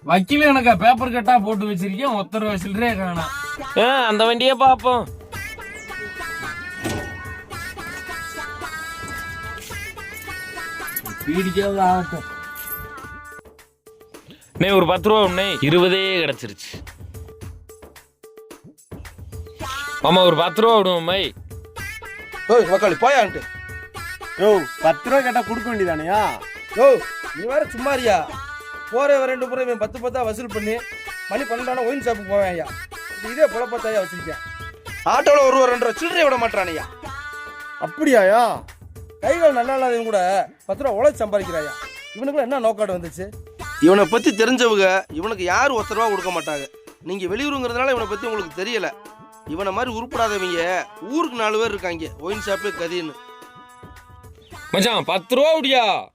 வக்கீல எனக்கா பேப்பர் கட்டா போட்டு வச்சிருக்கேன், ஒத்தர சில்லறையே காணோம். அந்த வண்டியே பாப்போம். பீடிக்காவது ஆகட்டும். ஒரு 10 ரூபா உடனே 20 கிடைச்சிருச்சு. மாமா ஒரு 10 ரூபா விடுவோம். ஓய் மக்காளி போயான்ட்டு. யோ 10 ரூபா கேட்டா கொடுக்க வேண்டியதானையா? யோ நீ வேற சும்மாரியா? போற 2 முறை 10 வசூல் பண்ணி மணி 12 ஒயின் ஷாப்புக்கு போவேன் ஐயா. இதே பொழப்பத்தாயா வச்சிருக்கேன். ஆட்டோவில் 1 2 சில்லறை விட மாட்டானையா. அப்படியாயா? கைகள் நல்லா இல்லாதவங்க கூட 10 ரூபா உழைச்சி சம்பாதிக்கிறாயா. இவனுக்குள்ள என்ன நோக்காடு வந்துச்சு? இவனை பத்தி தெரிஞ்சவங்க இவனுக்கு யாரும் 10 ரூபா கொடுக்க மாட்டாங்க. நீங்க வெளியூருங்கிறதுனால இவனை பத்தி உங்களுக்கு தெரியல. இவனை மாதிரி உருப்படாதவங்க ஊருக்கு 4 பேர் இருக்காங்க. ஒயின் ஷாப்பே கதின்னு. மச்சான் 10 ரூபா விடியா?